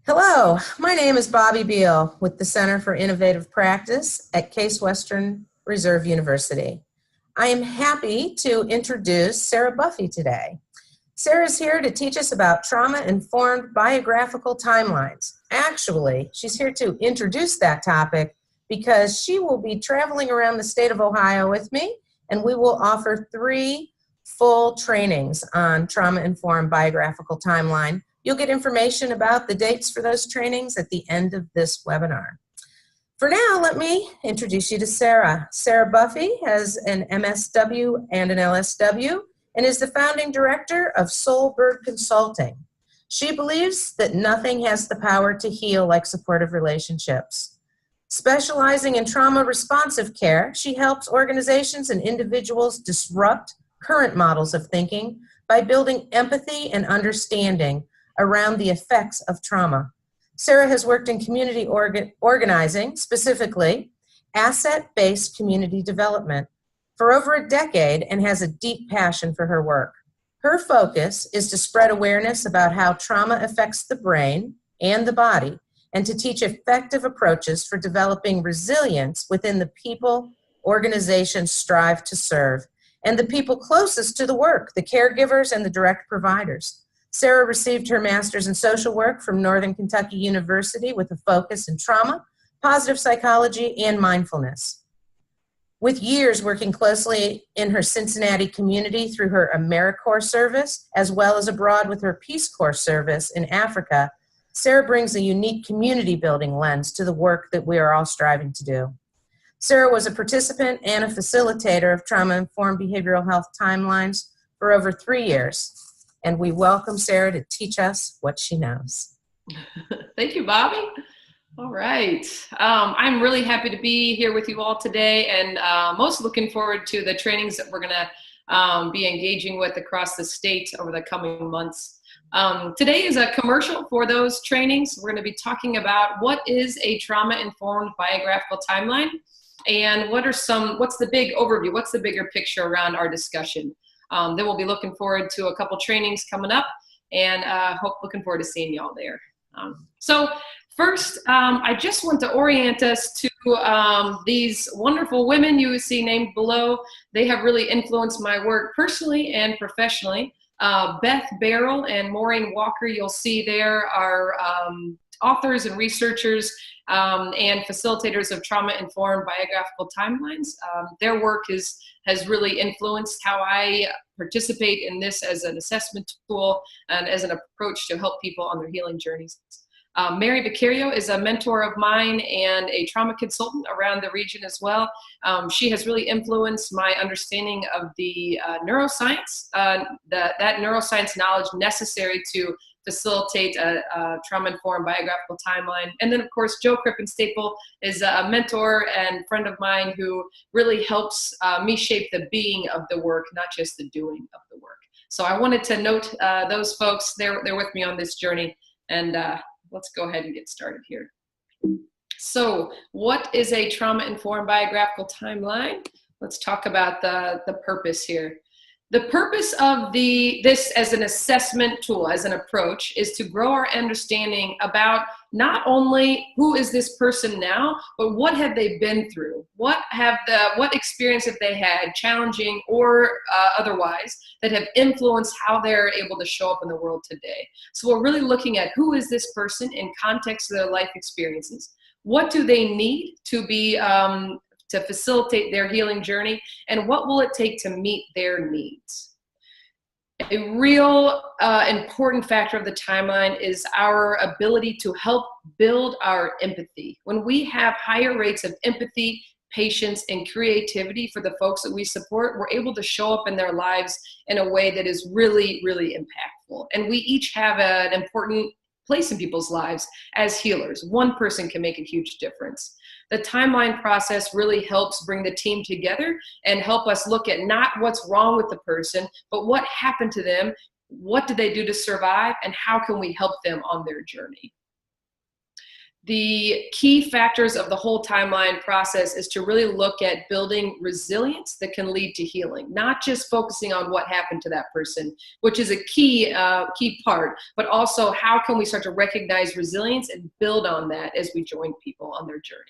Hello, my name is Bobby Beal with the Center for Innovative Practice at Case Western Reserve University. I am happy to introduce Sarah Buffy today. Sarah is here to teach us about trauma-informed biographical timelines. Actually, she's here to introduce that topic because she will be traveling around the state of Ohio with me, and we will offer 3 full trainings on trauma-informed biographical timeline. You'll get information about the dates for those trainings at the end of this webinar. For now, let me introduce you to Sarah. Sarah Buffy has an MSW and an LSW and is the founding director of Soulbird Consulting. She believes that nothing has the power to heal like supportive relationships. Specializing in trauma responsive care, she helps organizations and individuals disrupt current models of thinking by building empathy and understanding around the effects of trauma. Sarah has worked in community organizing, specifically asset-based community development, for over a decade and has a deep passion for her work. Her focus is to spread awareness about how trauma affects the brain and the body and to teach effective approaches for developing resilience within the people organizations strive to serve and the people closest to the work, the caregivers and the direct providers. Sarah received her master's in social work from Northern Kentucky University with a focus in trauma, positive psychology, and mindfulness. With years working closely in her Cincinnati community through her AmeriCorps service, as well as abroad with her Peace Corps service in Africa, Sarah brings a unique community building lens to the work that we are all striving to do. Sarah was a participant and a facilitator of trauma-informed behavioral health timelines for over 3 years. And we welcome Sarah to teach us what she knows. Thank you, Bobby. All right. I'm really happy to be here with you all today and most looking forward to the trainings that we're going to be engaging with across the state over the coming months. Today is a commercial for those trainings. We're going to be talking about what is a trauma-informed biographical timeline and what's the big overview, what's the bigger picture around our discussion. Then we'll be looking forward to a couple trainings coming up and looking forward to seeing y'all there. So first, I just want to orient us to these wonderful women you see named below. They have really influenced my work personally and professionally. Beth Barrel and Maureen Walker, you'll see there, are authors and researchers and facilitators of trauma-informed biographical timelines. Their work has really influenced how I participate in this as an assessment tool and as an approach to help people on their healing journeys. Mary Beccario is a mentor of mine and a trauma consultant around the region as well. She has really influenced my understanding of the neuroscience, that neuroscience knowledge necessary to facilitate a trauma-informed biographical timeline. And then, of course, Joe Crippen-Staple is a mentor and friend of mine who really helps me shape the being of the work, not just the doing of the work. So I wanted to note those folks. They're with me on this journey. And let's go ahead and get started here. So what is a trauma-informed biographical timeline? Let's talk about the purpose here. The purpose of this as an assessment tool, as an approach, is to grow our understanding about not only who is this person now, but what have they been through? What experience have they had, challenging or otherwise, that have influenced how they're able to show up in the world today. So we're really looking at who is this person in context of their life experiences. What do they need to be to facilitate their healing journey, and what will it take to meet their needs? A real important factor of the timeline is our ability to help build our empathy. When we have higher rates of empathy, patience, and creativity for the folks that we support, we're able to show up in their lives in a way that is really, really impactful. And we each have an important place in people's lives as healers. One person can make a huge difference. The timeline process really helps bring the team together and help us look at not what's wrong with the person, but what happened to them, what did they do to survive, and how can we help them on their journey. The key factors of the whole timeline process is to really look at building resilience that can lead to healing, not just focusing on what happened to that person, which is a key part, but also how can we start to recognize resilience and build on that as we join people on their journey.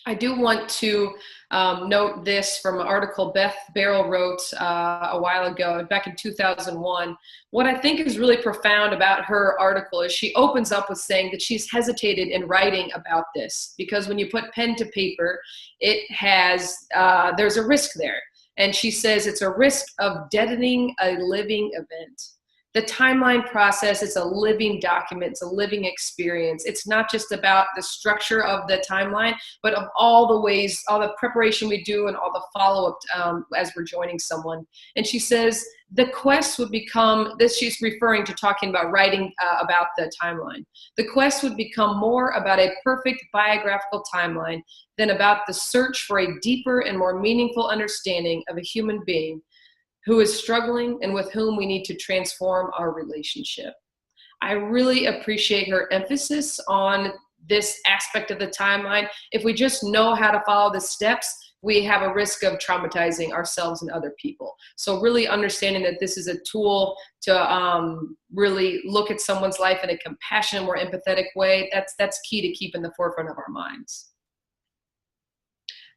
I do want to note this from an article Beth Barrel wrote a while ago, back in 2001. What I think is really profound about her article is she opens up with saying that she's hesitated in writing about this because when you put pen to paper, it has, there's a risk there. And she says it's a risk of deadening a living event. The timeline process is a living document, it's a living experience. It's not just about the structure of the timeline, but of all the ways, all the preparation we do and all the follow-up as we're joining someone. And she says the quest would become, this she's referring to talking about writing about the timeline. The quest would become more about a perfect biographical timeline than about the search for a deeper and more meaningful understanding of a human being who is struggling and with whom we need to transform our relationship. I really appreciate her emphasis on this aspect of the timeline. If we just know how to follow the steps, we have a risk of traumatizing ourselves and other people. So really understanding that this is a tool to really look at someone's life in a compassionate, more empathetic way, that's key to keep in the forefront of our minds.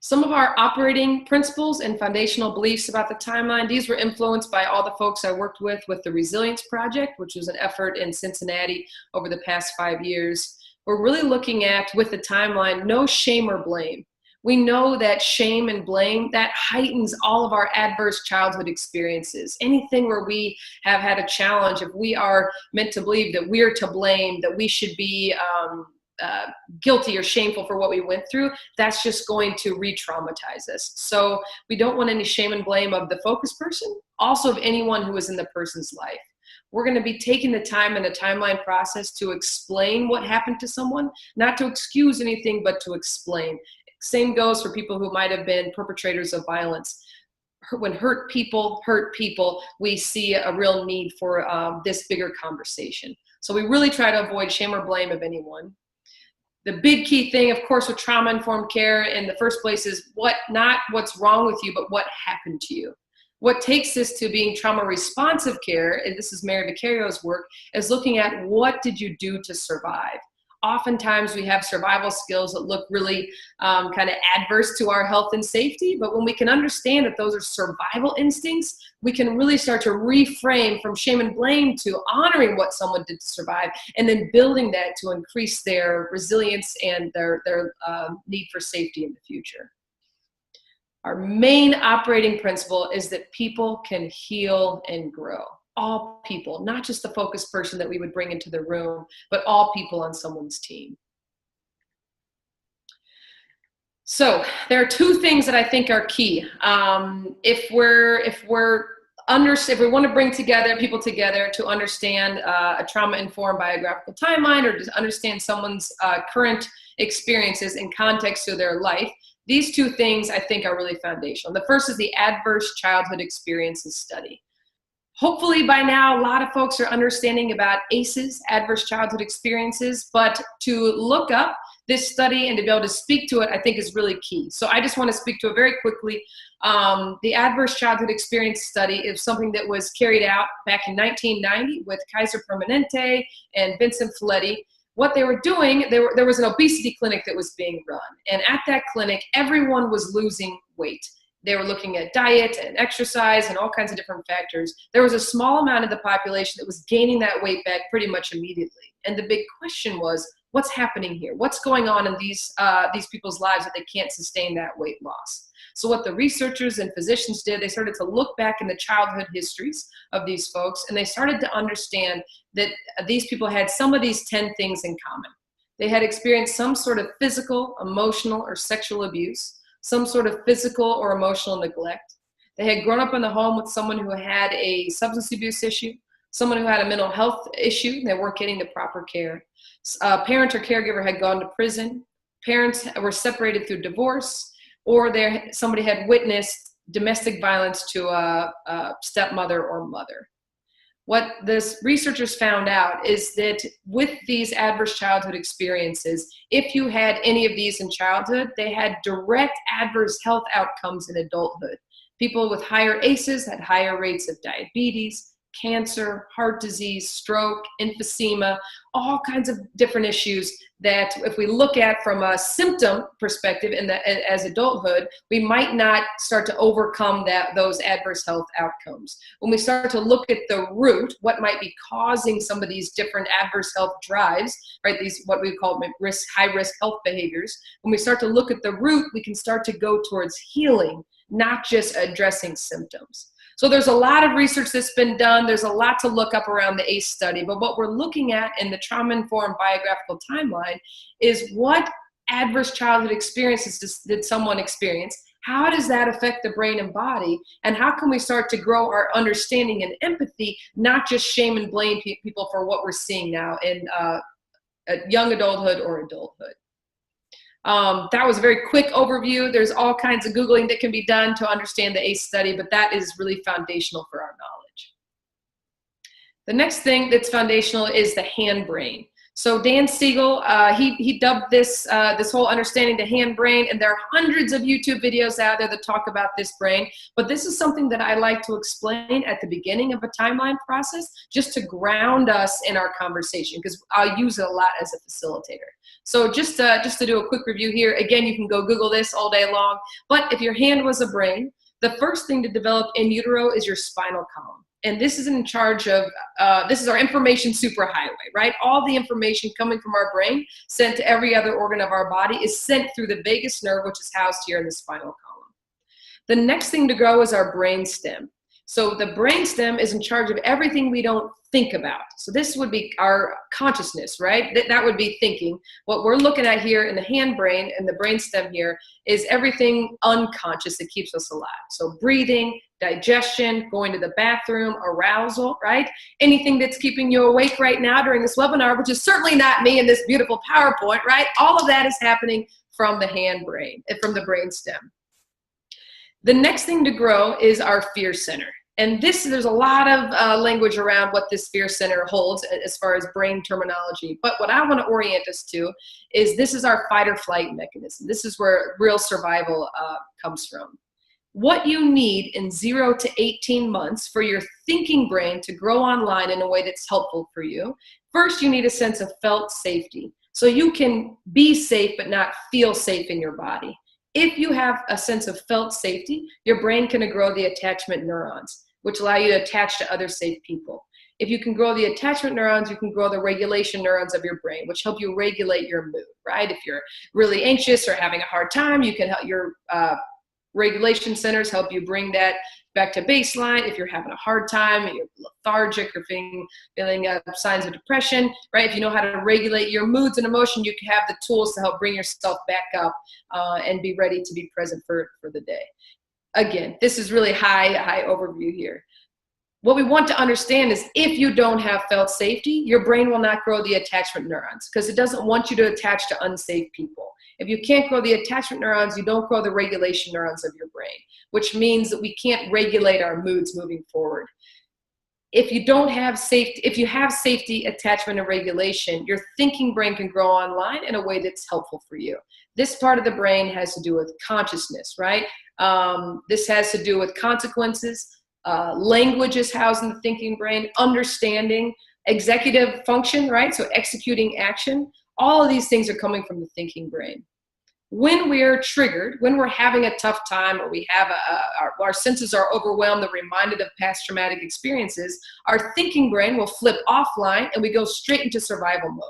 Some of our operating principles and foundational beliefs about the timeline, these were influenced by all the folks I worked with the Resilience Project, which was an effort in Cincinnati over the past 5 years. We're really looking at, with the timeline, no shame or blame. We know that shame and blame, that heightens all of our adverse childhood experiences. Anything where we have had a challenge, if we are meant to believe that we're to blame, that we should be guilty or shameful for what we went through, that's just going to re-traumatize us. So we don't want any shame and blame of the focus person, also of anyone who is in the person's life. We're going to be taking the time in the timeline process to explain what happened to someone, not to excuse anything, but to explain. Same goes for people who might have been perpetrators of violence. When hurt people, we see a real need for this bigger conversation. So we really try to avoid shame or blame of anyone. The big key thing, of course, with trauma-informed care in the first place is not what's wrong with you, but what happened to you. What takes this to being trauma-responsive care, and this is Mary Viccario's work, is looking at what did you do to survive. Oftentimes we have survival skills that look really kind of adverse to our health and safety, but when we can understand that those are survival instincts, we can really start to reframe from shame and blame to honoring what someone did to survive, and then building that to increase their resilience and their need for safety in the future. Our main operating principle is that people can heal and grow. All people, not just the focus person that we would bring into the room, but all people on someone's team. So there are two things that I think are key. If we want to bring people together to understand a trauma-informed biographical timeline, or to understand someone's current experiences in context to their life, these two things I think are really foundational. The first is the Adverse Childhood Experiences Study. Hopefully by now, a lot of folks are understanding about ACEs, adverse childhood experiences, but to look up this study and to be able to speak to it, I think is really key. So I just want to speak to it very quickly. The Adverse Childhood Experience Study is something that was carried out back in 1990 with Kaiser Permanente and Vincent Folletti. What they were doing, there was an obesity clinic that was being run. And at that clinic, everyone was losing weight. They were looking at diet and exercise and all kinds of different factors. There was a small amount of the population that was gaining that weight back pretty much immediately. And the big question was, what's happening here? What's going on in these people's lives that they can't sustain that weight loss? So what the researchers and physicians did, they started to look back in the childhood histories of these folks, and they started to understand that these people had some of these 10 things in common. They had experienced some sort of physical, emotional, or sexual abuse, some sort of physical or emotional neglect. They had grown up in the home with someone who had a substance abuse issue, someone who had a mental health issue, and they weren't getting the proper care. A parent or caregiver had gone to prison. Parents were separated through divorce, or somebody had witnessed domestic violence to a stepmother or mother. what this researchers found out is that with these adverse childhood experiences, if you had any of these in childhood, they had direct adverse health outcomes in adulthood. People with higher ACEs had higher rates of diabetes, cancer, heart disease, stroke, emphysema, all kinds of different issues that if we look at from a symptom perspective as adulthood, we might not start to overcome those adverse health outcomes. When we start to look at the root, what might be causing some of these different adverse health drives, right? These what we call high risk health behaviors. When we start to look at the root, we can start to go towards healing, not just addressing symptoms. So there's a lot of research that's been done. There's a lot to look up around the ACE study, but what we're looking at in the trauma-informed biographical timeline is what adverse childhood experiences did someone experience? How does that affect the brain and body? And how can we start to grow our understanding and empathy, not just shame and blame people for what we're seeing now in young adulthood or adulthood? That was a very quick overview. There's all kinds of Googling that can be done to understand the ACE study, but that is really foundational for our knowledge. The next thing that's foundational is the hand brain. So Dan Siegel, he dubbed this whole understanding the hand brain, and there are hundreds of YouTube videos out there that talk about this brain, but this is something that I like to explain at the beginning of a timeline process just to ground us in our conversation, because I'll use it a lot as a facilitator. So just to do a quick review here, again, you can go Google this all day long, but if your hand was a brain, the first thing to develop in utero is your spinal column. And this is in charge of, this is our information superhighway, right? All the information coming from our brain sent to every other organ of our body is sent through the vagus nerve, which is housed here in the spinal column. The next thing to grow is our brain stem. So the brain stem is in charge of everything we don't think about. So this would be our consciousness, right? That would be thinking. What we're looking at here in the hand brain and the brain stem here is everything unconscious that keeps us alive. So breathing, digestion, going to the bathroom, arousal, right? Anything that's keeping you awake right now during this webinar, which is certainly not me in this beautiful PowerPoint, right? All of that is happening from the hand brain, from the brain stem. The next thing to grow is our fear center. And there's a lot of language around what this fear center holds as far as brain terminology. But what I want to orient us to is this is our fight or flight mechanism. This is where real survival comes from. What you need in 0 to 18 months for your thinking brain to grow online in a way that's helpful for you, first you need a sense of felt safety. So you can be safe but not feel safe in your body. If you have a sense of felt safety, your brain can grow the attachment neurons, which allow you to attach to other safe people. If you can grow the attachment neurons, you can grow the regulation neurons of your brain, which help you regulate your mood, right? If you're really anxious or having a hard time, you can help your regulation centers help you bring that back to baseline. If you're having a hard time, you're lethargic or feeling signs of depression, right? If you know how to regulate your moods and emotion, you can have the tools to help bring yourself back up and be ready to be present for the day. Again, this is really high overview here. What we want to understand is if you don't have felt safety, your brain will not grow the attachment neurons because it doesn't want you to attach to unsafe people. If you can't grow the attachment neurons, you don't grow the regulation neurons of your brain, which means that we can't regulate our moods moving forward. If you don't have safety, if you have safety, attachment, and regulation, your thinking brain can grow online in a way that's helpful for you. This part of the brain has to do with consciousness, right? This has to do with consequences. Language is housed in the thinking brain, understanding, executive function, right? So executing action. All of these things are coming from the thinking brain. When we're triggered, when we're having a tough time, or we have our senses are overwhelmed, or reminded of past traumatic experiences, our thinking brain will flip offline and we go straight into survival mode.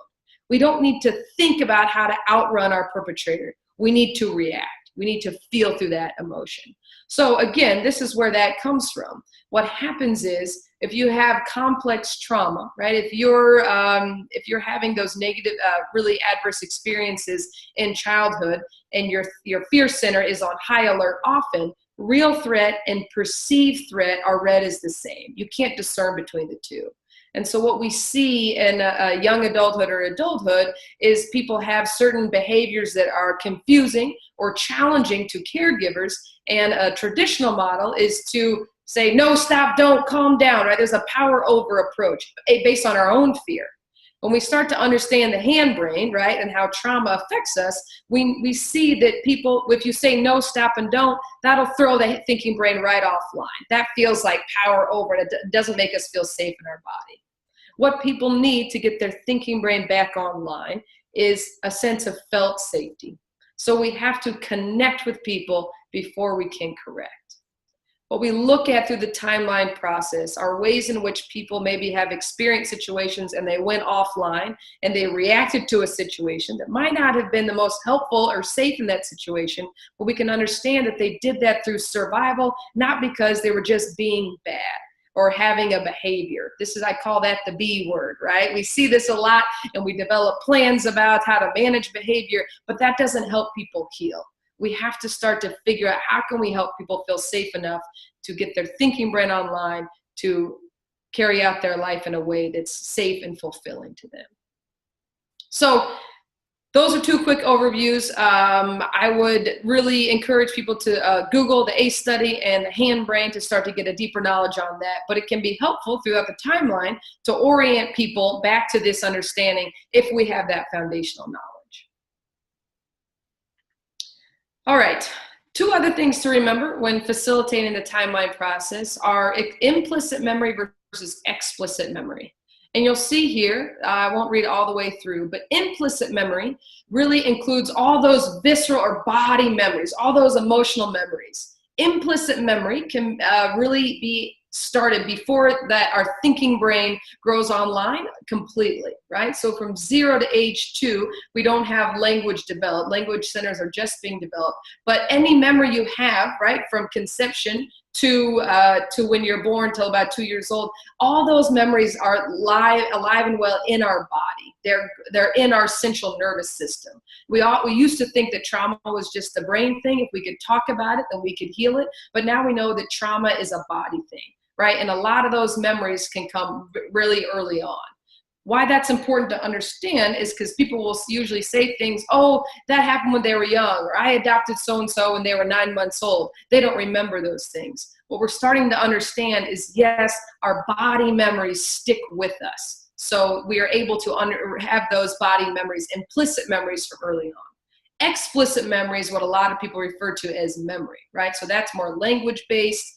We don't need to think about how to outrun our perpetrator. We need to react. We need to feel through that emotion. So again, this is where that comes from. What happens is if you have complex trauma, right? If you're having those negative, really adverse experiences in childhood, and your fear center is on high alert often, real threat and perceived threat are read as the same. You can't discern between the two. And so what we see in a young adulthood or adulthood is people have certain behaviors that are confusing or challenging to caregivers. And a traditional model is to say, no, stop, don't, calm down, right? There's a power over approach based on our own fear. When we start to understand the hand brain, right, and how trauma affects us, we see that people, if you say no, stop, and don't, that'll throw the thinking brain right offline. That feels like power over it. It doesn't make us feel safe in our body. What people need to get their thinking brain back online is a sense of felt safety. So we have to connect with people before we can correct. What we look at through the timeline process are ways in which people maybe have experienced situations and they went offline and they reacted to a situation that might not have been the most helpful or safe in that situation, but we can understand that they did that through survival, not because they were just being bad or having a behavior. I call that the B word, right? We see this a lot and we develop plans about how to manage behavior, but that doesn't help people heal. We have to start to figure out how can we help people feel safe enough to get their thinking brain online to carry out their life in a way that's safe and fulfilling to them. So those are two quick overviews. I would really encourage people to Google the ACE study and the hand brain to start to get a deeper knowledge on that. But it can be helpful throughout the timeline to orient people back to this understanding if we have that foundational knowledge. All right, two other things to remember when facilitating the timeline process are implicit memory versus explicit memory. And you'll see here, I won't read all the way through, but implicit memory really includes all those visceral or body memories, all those emotional memories. Implicit memory can really be started before that our thinking brain grows online completely, right? So from 0 to age 2, we don't have language developed. Language centers are just being developed. But any memory you have, right, from conception to when you're born till about 2 years old, all those memories are alive and well in our body. They're in our central nervous system. We used to think that trauma was just a brain thing. If we could talk about it, then we could heal it. But now we know that trauma is a body thing, right? And a lot of those memories can come really early on. Why that's important to understand is because people will usually say things, oh, that happened when they were young, or I adopted so-and-so when they were 9 months old. They don't remember those things. What we're starting to understand is, yes, our body memories stick with us. So we are able to have those body memories, implicit memories from early on. Explicit memory is what a lot of people refer to as memory, right? So that's more language-based.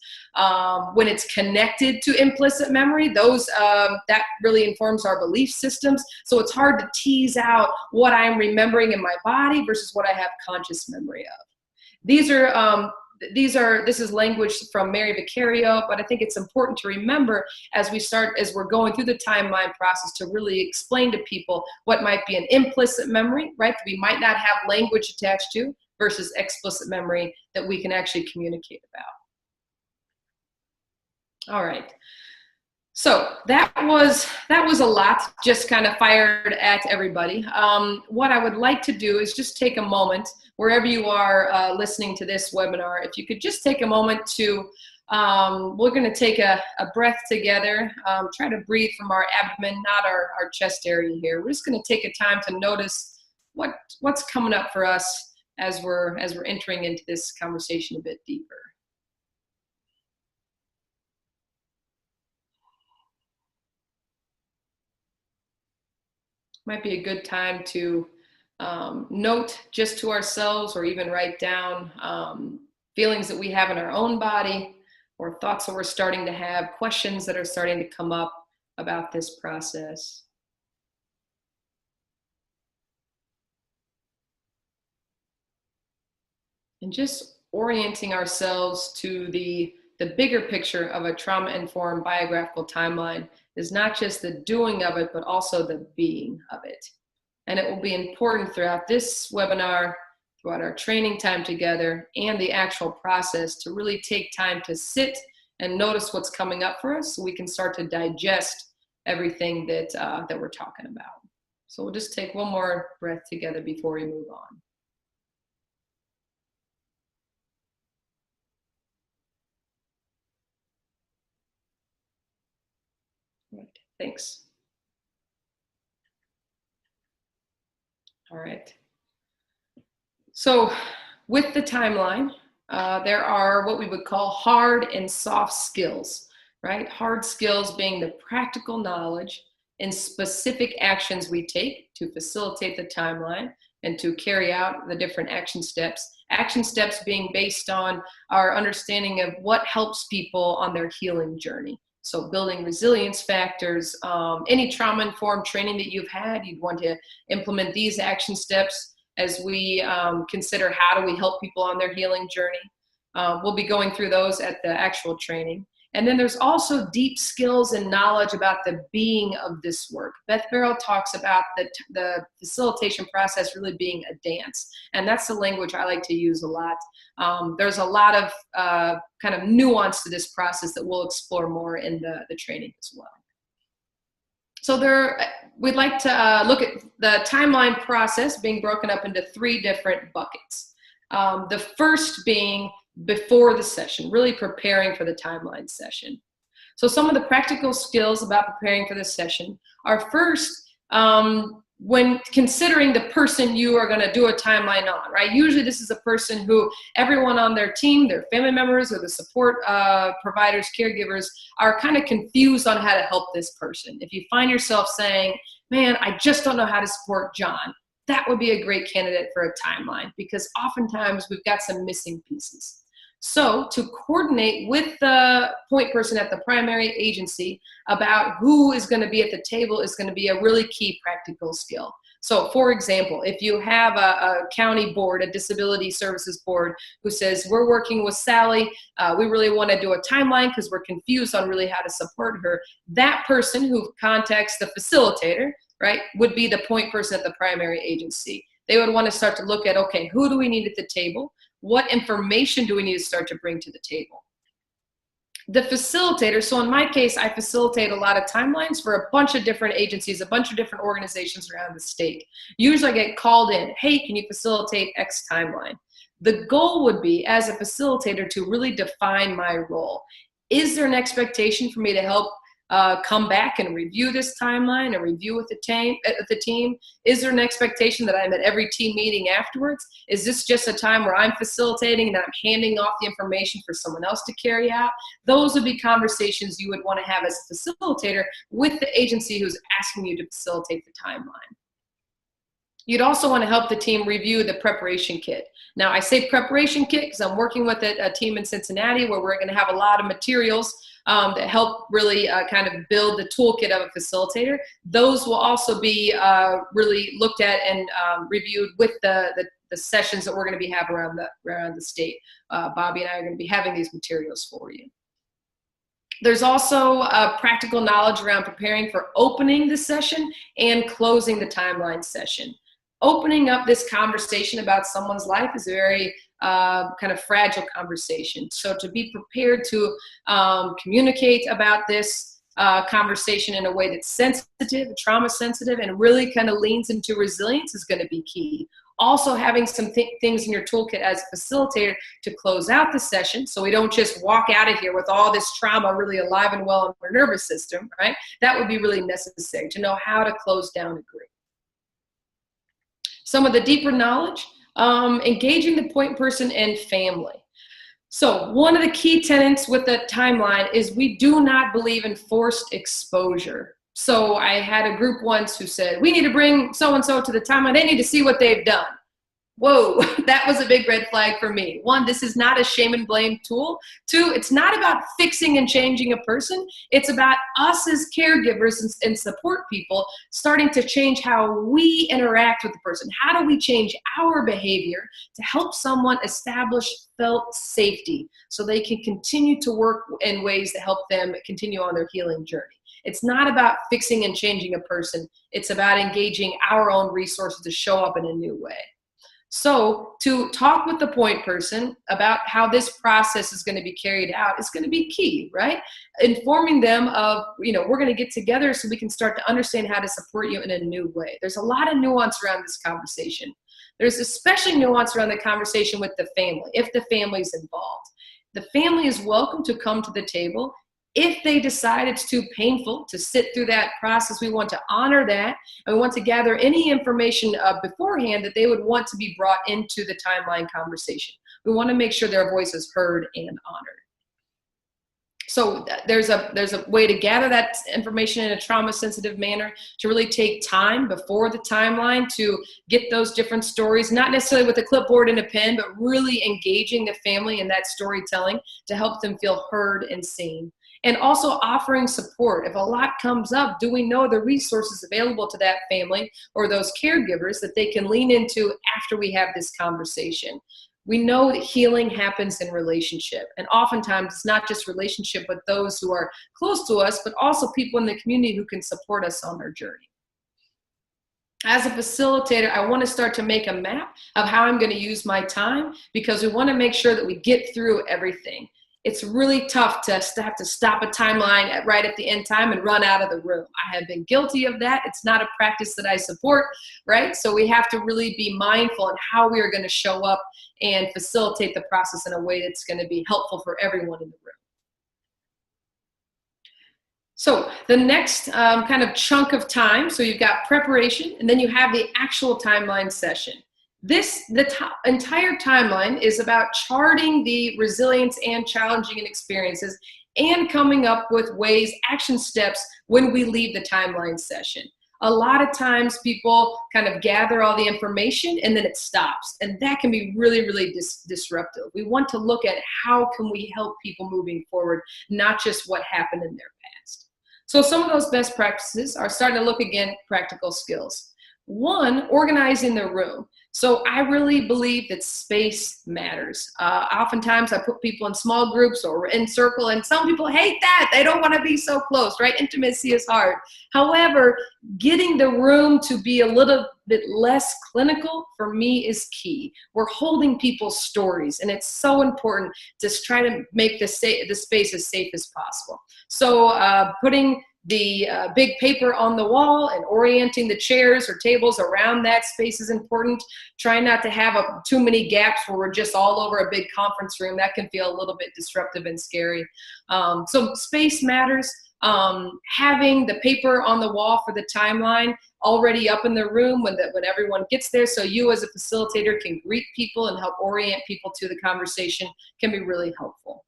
When it's connected to implicit memory, that really informs our belief systems. So it's hard to tease out what I'm remembering in my body versus what I have conscious memory of. This is language from Mary Vicario, but I think it's important to remember as we're going through the timeline process to really explain to people what might be an implicit memory, right, that we might not have language attached to, versus explicit memory that we can actually communicate about. All right. So that was a lot, just kind of fired at everybody. What I would like to do is just take a moment, wherever you are listening to this webinar, if you could just take a moment to, we're going to take a breath together, try to breathe from our abdomen, not our chest area here. We're just going to take a time to notice what's coming up for us as we're entering into this conversation a bit deeper. Might be a good time to note just to ourselves, or even write down feelings that we have in our own body, or thoughts that we're starting to have, questions that are starting to come up about this process. And just orienting ourselves to the bigger picture of a trauma-informed biographical timeline is not just the doing of it, but also the being of it. And it will be important throughout this webinar, throughout our training time together, and the actual process to really take time to sit and notice what's coming up for us so we can start to digest everything that we're talking about. So we'll just take one more breath together before we move on. Right. Thanks. All right. So with the timeline, there are what we would call hard and soft skills, right? Hard skills being the practical knowledge and specific actions we take to facilitate the timeline and to carry out the different action steps. Action steps being based on our understanding of what helps people on their healing journey. So building resilience factors, any trauma-informed training that you've had, you'd want to implement these action steps as we consider how do we help people on their healing journey. We'll be going through those at the actual training. And then there's also deep skills and knowledge about the being of this work. Beth Barrow talks about the facilitation process really being a dance. And that's the language I like to use a lot. There's a lot of kind of nuance to this process that we'll explore more in the training as well. So we'd like to look at the timeline process being broken up into 3 different buckets. The first being before the session, really preparing for the timeline session. So some of the practical skills about preparing for this session are first, when considering the person you are going to do a timeline on, right? Usually this is a person who everyone on their team, their family members or the support providers, caregivers are kind of confused on how to help this person. If you find yourself saying, man, I just don't know how to support John, that would be a great candidate for a timeline because oftentimes we've got some missing pieces. So to coordinate with the point person at the primary agency about who is going to be at the table is going to be a really key practical skill. So for example, if you have a county board, a disability services board who says, we're working with Sally, we really want to do a timeline because we're confused on really how to support her, that person who contacts the facilitator, right, would be the point person at the primary agency. They would want to start to look at, okay, who do we need at the table? What information do we need to start to bring to the table? The facilitator, so in my case, I facilitate a lot of timelines for a bunch of different agencies, a bunch of different organizations around the state. Usually I get called in, hey, can you facilitate X timeline? The goal would be, as a facilitator, to really define my role. Is there an expectation for me to help come back and review this timeline and review with the team? Is there an expectation that I'm at every team meeting afterwards? Is this just a time where I'm facilitating and I'm handing off the information for someone else to carry out? Those would be conversations you would want to have as a facilitator with the agency who's asking you to facilitate the timeline. You'd also want to help the team review the preparation kit. Now, I say preparation kit because I'm working with a team in Cincinnati where we're going to have a lot of materials that help really kind of build the toolkit of a facilitator. Those will also be really looked at and reviewed with the sessions that we're going to be having around the state. Bobby and I are going to be having these materials for you. There's also practical knowledge around preparing for opening the session and closing the timeline session. Opening up this conversation about someone's life is a very kind of fragile conversation. So to be prepared to communicate about this conversation in a way that's sensitive, trauma sensitive, and really kind of leans into resilience is going to be key. Also having some things in your toolkit as a facilitator to close out the session so we don't just walk out of here with all this trauma really alive and well in our nervous system, right? That would be really necessary to know how to close down a group. Some of the deeper knowledge, engaging the point person and family. So one of the key tenets with the timeline is we do not believe in forced exposure. So I had a group once who said, we need to bring so-and-so to the timeline. They need to see what they've done. Whoa, that was a big red flag for me. 1, this is not a shame and blame tool. 2, it's not about fixing and changing a person. It's about us as caregivers and support people starting to change how we interact with the person. How do we change our behavior to help someone establish felt safety so they can continue to work in ways that help them continue on their healing journey? It's not about fixing and changing a person. It's about engaging our own resources to show up in a new way. So to talk with the point person about how this process is going to be carried out is going to be key, right? Informing them of, we're going to get together so we can start to understand how to support you in a new way. There's a lot of nuance around this conversation. There's especially nuance around the conversation with the family, if the family is involved. The family is welcome to come to the table. If they decide it's too painful to sit through that process, we want to honor that, and we want to gather any information beforehand that they would want to be brought into the timeline conversation. We want to make sure their voice is heard and honored. So there's a way to gather that information in a trauma-sensitive manner, to really take time before the timeline to get those different stories, not necessarily with a clipboard and a pen, but really engaging the family in that storytelling to help them feel heard and seen. And also offering support. If a lot comes up, do we know the resources available to that family or those caregivers that they can lean into after we have this conversation? We know that healing happens in relationship, and oftentimes it's not just relationship with those who are close to us, but also people in the community who can support us on our journey. As a facilitator, I want to start to make a map of how I'm going to use my time, because we want to make sure that we get through everything. It's really tough to have to stop a timeline right at the end time and run out of the room. I have been guilty of that. It's not a practice that I support, right? So we have to really be mindful in how we are going to show up and facilitate the process in a way that's going to be helpful for everyone in the room. So the next kind of chunk of time, so you've got preparation, and then you have the actual timeline session. The entire timeline is about charting the resilience and challenging experiences and coming up with ways, action steps when we leave the timeline session. A lot of times people kind of gather all the information and then it stops, and that can be really, really disruptive. We want to look at how can we help people moving forward, not just what happened in their past. So some of those best practices are starting to look again at practical skills. One, organizing the room. So I really believe that space matters. Oftentimes I put people in small groups or in circle, and some people hate that. They don't want to be so close, right? Intimacy is hard. However, getting the room to be a little bit less clinical for me is key. We're holding people's stories, and it's so important to try to make the space as safe as possible. So putting the big paper on the wall and orienting the chairs or tables around that space is important. Try not to have too many gaps where we're just all over a big conference room. That can feel a little bit disruptive and scary. So space matters. Having the paper on the wall for the timeline already up in the room when everyone gets there, so you as a facilitator can greet people and help orient people to the conversation, can be really helpful.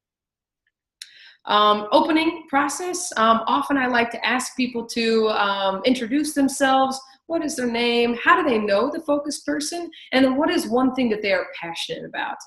Opening process. Often I like to ask people to introduce themselves. What is their name? How do they know the focus person? And then what is one thing that they are passionate about?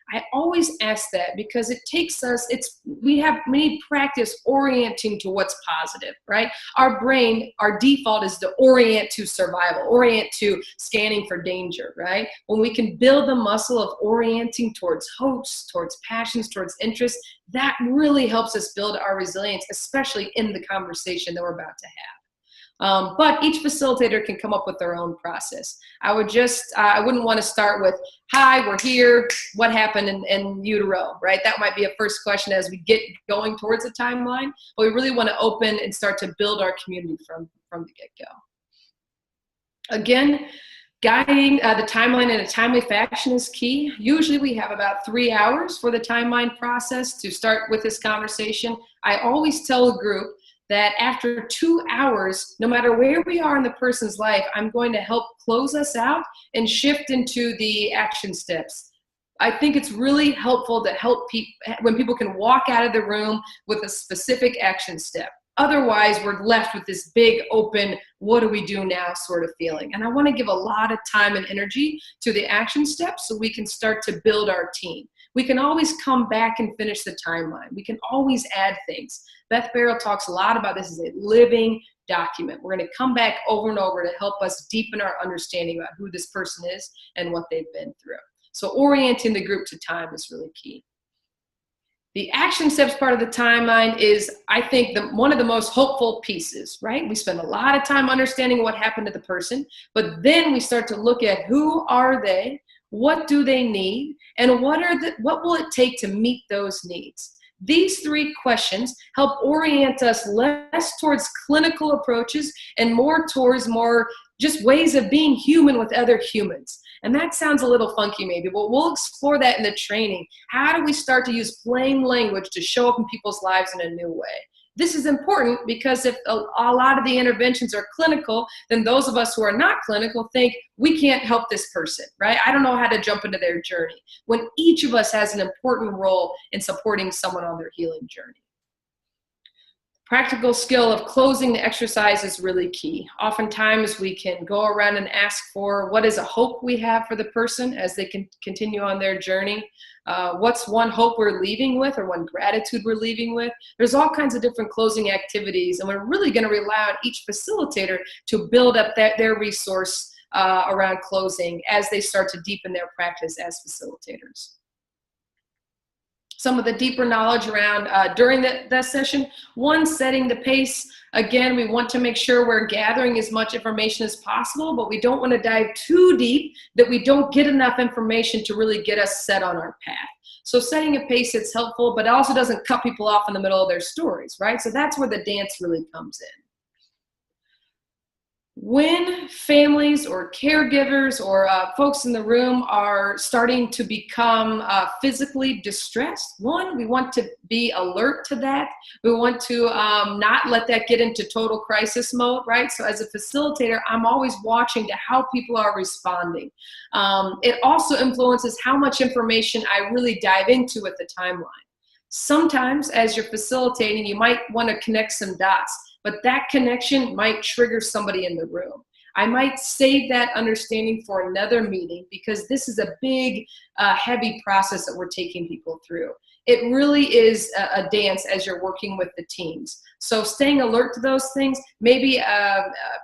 I always ask that because it takes us, we need practice orienting to what's positive, right? Our brain, our default is to orient to survival, orient to scanning for danger, right? When we can build the muscle of orienting towards hopes, towards passions, towards interests, that really helps us build our resilience, especially in the conversation that we're about to have. But each facilitator can come up with their own process. I wouldn't want to start with, hi, we're here, what happened in utero, right? That might be a first question as we get going towards a timeline, but we really want to open and start to build our community from the get-go. Again, guiding the timeline in a timely fashion is key. Usually we have about 3 hours for the timeline process to start with this conversation. I always tell a group that after 2 hours, no matter where we are in the person's life, I'm going to help close us out and shift into the action steps. I think it's really helpful to help people when people can walk out of the room with a specific action step. Otherwise, we're left with this big open, what do we do now sort of feeling. And I want to give a lot of time and energy to the action steps so we can start to build our team. We can always come back and finish the timeline. We can always add things. Beth Barrow talks a lot about this as a living document. We're going to come back over and over to help us deepen our understanding about who this person is and what they've been through. So orienting the group to time is really key. The action steps part of the timeline is, I think, one of the most hopeful pieces, right? We spend a lot of time understanding what happened to the person, but then we start to look at who are they, what do they need, and what will it take to meet those needs? These 3 questions help orient us less towards clinical approaches and more towards just ways of being human with other humans. And that sounds a little funky maybe, but we'll explore that in the training. How do we start to use plain language to show up in people's lives in a new way? This is important because if a lot of the interventions are clinical, then those of us who are not clinical think we can't help this person, right? I don't know how to jump into their journey, when each of us has an important role in supporting someone on their healing journey. Practical skill of closing the exercise is really key. Oftentimes we can go around and ask for what is a hope we have for the person as they can continue on their journey. What's one hope we're leaving with, or one gratitude we're leaving with? There's all kinds of different closing activities, and we're really going to rely on each facilitator to build up their resource around closing as they start to deepen their practice as facilitators. Some of the deeper knowledge around during that session. One, setting the pace. Again, we want to make sure we're gathering as much information as possible, but we don't want to dive too deep that we don't get enough information to really get us set on our path. So setting a pace that's helpful, but also doesn't cut people off in the middle of their stories, right? So that's where the dance really comes in. When families or caregivers or folks in the room are starting to become physically distressed, one, we want to be alert to that. We want to not let that get into total crisis mode, right? So as a facilitator, I'm always watching to how people are responding. It also influences how much information I really dive into at the timeline. Sometimes as you're facilitating, you might want to connect some dots, but that connection might trigger somebody in the room. I might save that understanding for another meeting because this is a big, heavy process that we're taking people through. It really is a dance as you're working with the teams. So staying alert to those things, maybe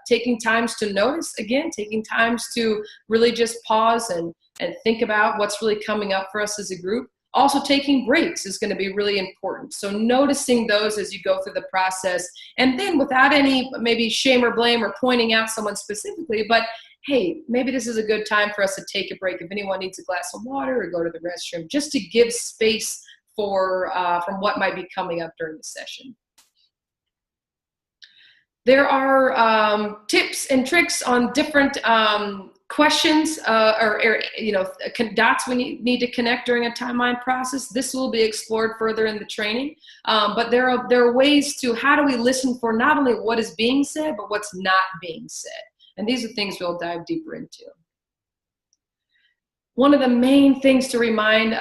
taking times to notice, again, taking times to really just pause and think about what's really coming up for us as a group. Also, taking breaks is going to be really important. So noticing those as you go through the process, and then without any maybe shame or blame or pointing out someone specifically, but hey, maybe this is a good time for us to take a break if anyone needs a glass of water or go to the restroom, just to give space for from what might be coming up during the session. There are tips and tricks on different questions or dots we need to connect during a timeline process. This will be explored further in the training, but there are ways to how do we listen for not only what is being said, but what's not being said. And these are things we'll dive deeper into. One of the main things to remind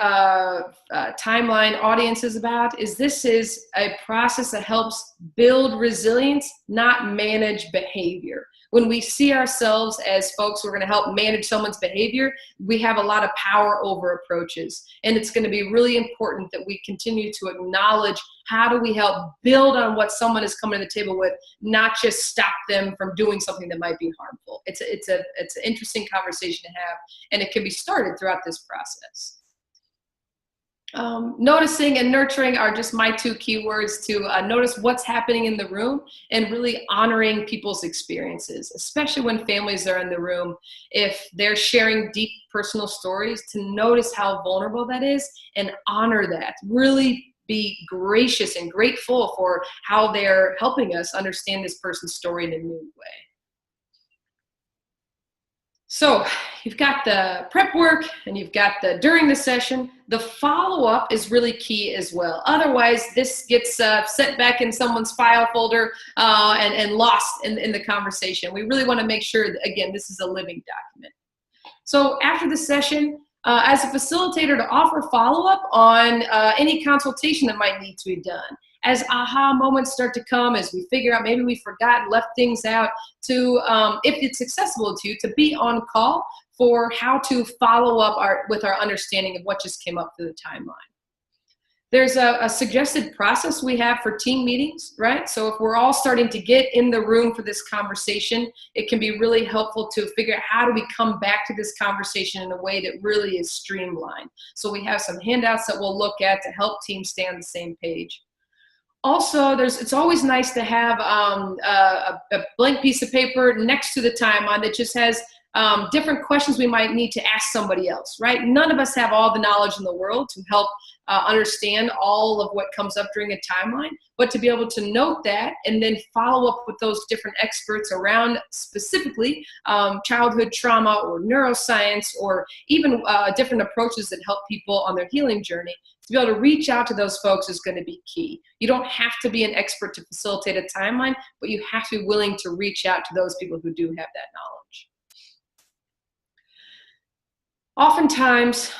timeline audiences about is this is a process that helps build resilience, not manage behavior. When we see ourselves as folks who are going to help manage someone's behavior, we have a lot of power over approaches. And it's going to be really important that we continue to acknowledge how do we help build on what someone is coming to the table with, not just stop them from doing something that might be harmful. It's an interesting conversation to have, and it can be started throughout this process. Noticing and nurturing are just my two keywords to notice what's happening in the room and really honoring people's experiences, especially when families are in the room. If they're sharing deep personal stories, to notice how vulnerable that is and honor that. Really be gracious and grateful for how they're helping us understand this person's story in a new way. So you've got the prep work and you've got the during the session. The follow-up is really key as well. Otherwise, this gets sent back in someone's file folder and lost in the conversation. We really want to make sure that, again, this is a living document. So after the session, as a facilitator, to offer follow-up on any consultation that might need to be done. As aha moments start to come, as we figure out maybe we forgot and left things out, to, if it's accessible to you, to be on call for how to follow up with our understanding of what just came up through the timeline. There's a suggested process we have for team meetings, right? So if we're all starting to get in the room for this conversation, it can be really helpful to figure out how do we come back to this conversation in a way that really is streamlined. So we have some handouts that we'll look at to help teams stay on the same page. Also, it's always nice to have a blank piece of paper next to the timeline that just has different questions we might need to ask somebody else, right? None of us have all the knowledge in the world to help understand all of what comes up during a timeline, but to be able to note that and then follow up with those different experts around specifically childhood trauma or neuroscience, or even different approaches that help people on their healing journey. To be able to reach out to those folks is going to be key. You don't have to be an expert to facilitate a timeline, but you have to be willing to reach out to those people who do have that knowledge. Oftentimes,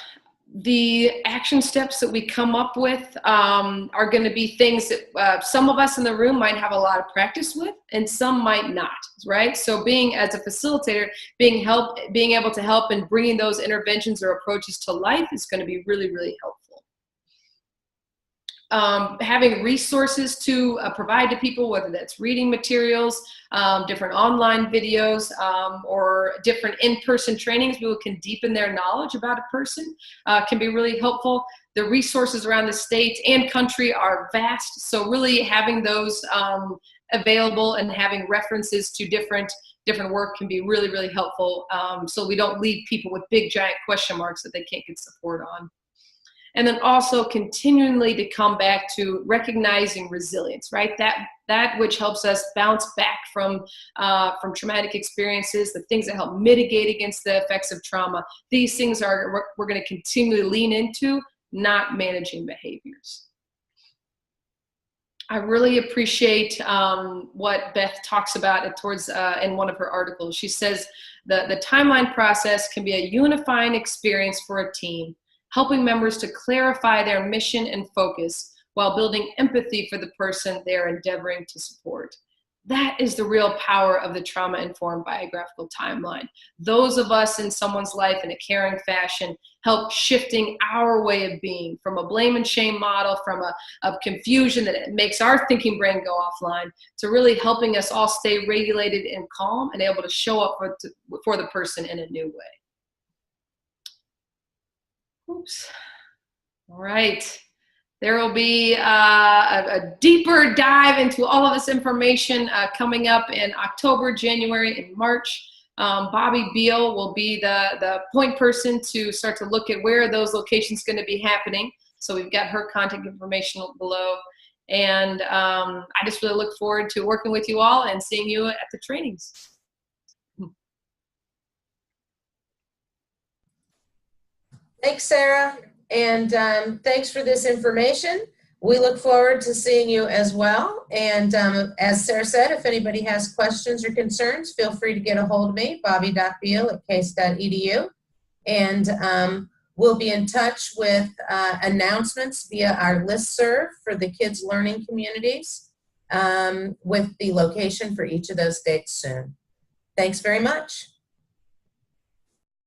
the action steps that we come up with are going to be things that some of us in the room might have a lot of practice with, and some might not, right? So being, as a facilitator, being able to help in bringing those interventions or approaches to life is going to be really, really helpful. Having resources to provide to people, whether that's reading materials, different online videos, or different in-person trainings, people can deepen their knowledge about a person, can be really helpful. The resources around the state and country are vast, so really having those available and having references to different work can be really, really helpful, so we don't leave people with big giant question marks that they can't get support on. And then also continually to come back to recognizing resilience, right? That which helps us bounce back from traumatic experiences, the things that help mitigate against the effects of trauma. These things we're going to continually lean into, not managing behaviors. I really appreciate what Beth talks about towards in one of her articles. She says the timeline process can be a unifying experience for a team, helping members to clarify their mission and focus while building empathy for the person they're endeavoring to support. That is the real power of the trauma-informed biographical timeline. Those of us in someone's life in a caring fashion help shifting our way of being from a blame and shame model, from a confusion that makes our thinking brain go offline, to really helping us all stay regulated and calm and able to show up for the person in a new way. Oops. All right. There will be a deeper dive into all of this information coming up in October, January, and March. Bobby Beal will be the point person to start to look at where those locations going to be happening. So we've got her contact information below. And I just really look forward to working with you all and seeing you at the trainings. Thanks, Sarah, and thanks for this information. We look forward to seeing you as well. And as Sarah said, if anybody has questions or concerns, feel free to get a hold of me, bobby.beal@case.edu. And we'll be in touch with announcements via our listserv for the kids' learning communities with the location for each of those dates soon. Thanks very much.